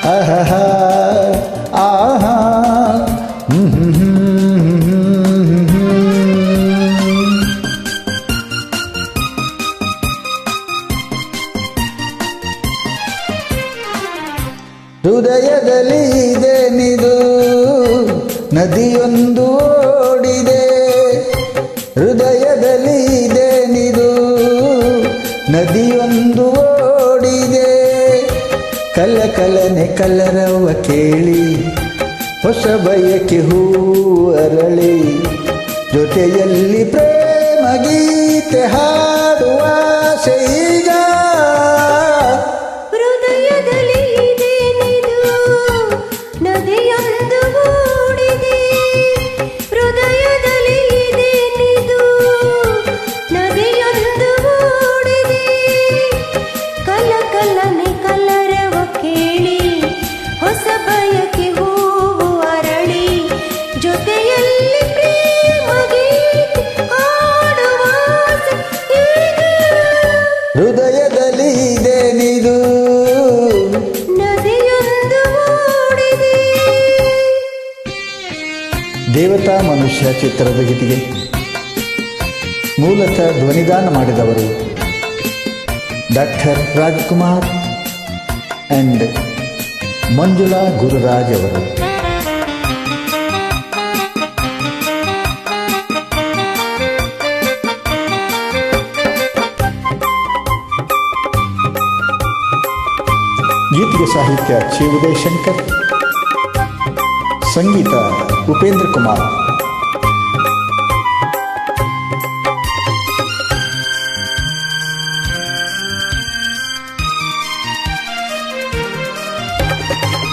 ಆಹಾ ಆಹಾ ಹೃದಯದಲ್ಲಿ ಇದೇನಿದು ನದಿಯೊಂದು ಓಡಿದೆ ಹೃದಯದಲ್ಲಿ ಇದೇನಿದು ನದಿಯೊಂದು ಓಡಿದೆ ಕಲಕಲನೆ ಕಲರವ ಕೇಳಿ ಹೊಸ ಬಯಕೆ ಹೂ ಅರಳಿ ಜೊತೆಯಲ್ಲಿ ಪ್ರೇಮ ಗೀತೆ ಹಾಡುವ ಈಗ ಹೃದಯದಲ್ಲಿ ಇದೇನಿದು ನದಿಯೊಂದು ಓಡಿದೆ ಹೃದಯದಲ್ಲಿ ಇದೇನಿದು ನದಿಯೊಂದು ಓಡಿದೆ ಕಲಕಲನೆ ಕಲರವ ಕೇಳಿ ಹೊಸ ಬಯಕೆ ಹೂವು ಅರಳಿ ಜೊತೆಯಲ್ಲಿ ಪ್ರೇಮ ಗೀತೆ ಹಾಡುವ ಈಗ ಹೃದಯದಲ್ಲಿ ಇದೇನಿದು ನದಿಯೊಂದು ಓಡಿದೆ. ದೇವತಾ ಮನುಷ್ಯ ಚಿತ್ರದ ಗೀತೆಗೆ ಮೂಲತಃ ಧ್ವನಿದಾನ ಮಾಡಿದವರು ಡಾಕ್ಟರ್ ರಾಜ್ಕುಮಾರ್ ಅಂಡ್ ಮಂಜುಳಾ ಗುರುರಾಜ್ ಅವರು. ಗೀತೆಗೆ ಸಾಹಿತ್ಯ ಚಿ ಉದಯ್ ಶಂಕರ್, ಸಂಗೀತ ಉಪೇಂದ್ರ ಕುಮಾರ್.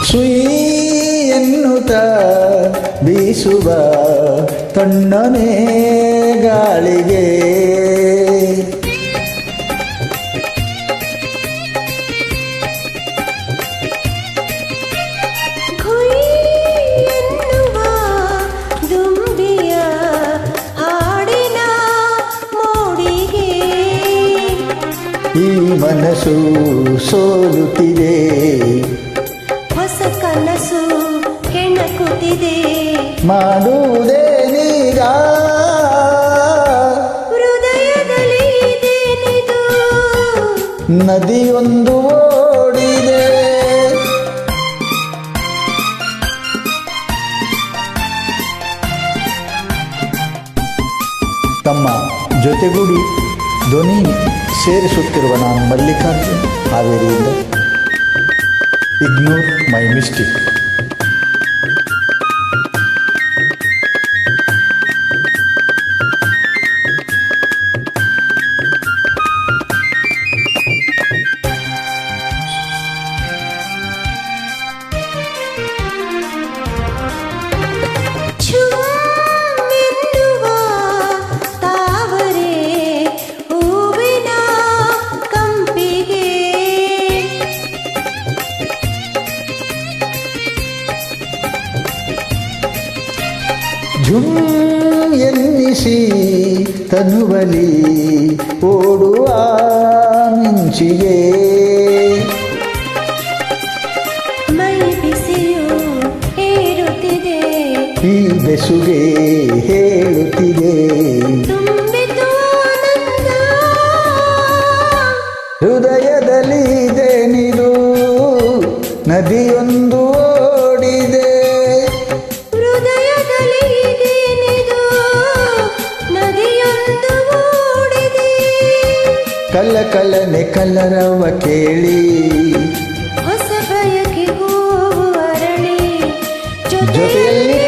ಸುಯಿ ಎನ್ನುತ್ತ ಬೀಸುವ ತಣ್ಣನೆ ಗಾಳಿಗೆ ಖುಯ್ ಎನ್ನುವ ದುಂಬಿಯ ಹಾಡಿನ ಮೋಡಿಗೆ ಈ ಮನಸ್ಸು ಸೋಲುತ್ತಿದೆ ಹೊಸ ಕನಸು ಕೆಣಕುತ್ತಿದೆ ಮಾಡುವುದೇನೀಗ ಹೃದಯದಲ್ಲಿ ಇದೇನಿದು ನದಿಯೊಂದು ಓಡಿದೆ ತಮ್ಮ ಜೊತೆಗೂಡಿ ಧ್ವನಿ ಸೇರಿಸುತ್ತಿರುವ ನಾನು ಮಲ್ಲಿಕಾರ್ಜುನ್ ಹಾವೇರಿಯಿಂದ. Ignore my mistake. ಛುಮ್ಮೆನ್ನುವ ತಾವರೆ ಹೂವಿನ ಕಂಪಿಗೆ ಝುಮ್ ಎನ್ನಿಸಿ ತನುವಲಿ ಓಡುವ ಮಿಂಚಿಗೆ ಮೈ ಬಿಸಿಯು ಏರುತ್ತಿದೆ ಈ ಬೆಸುಗೆ ಹೇಳುತ್ತಿದೆ ತುಂಬಿತು ಆನಂದ ಹೃದಯದಲ್ಲಿ ಇದೇನಿದು ನದಿಯೊಂದು ಓಡಿದೆ ಹೃದಯದಲ್ಲಿ ಇದೇನಿದು ನದಿಯೊಂದು ಓಡಿದೆ ಕಲಕಲನೆ ಕಲರವ ಕೇಳಿ ಹೊಸ ಬಯಕೆ ಹೂವು ಅರಳಿ ಜೊತೆಯಲ್ಲಿ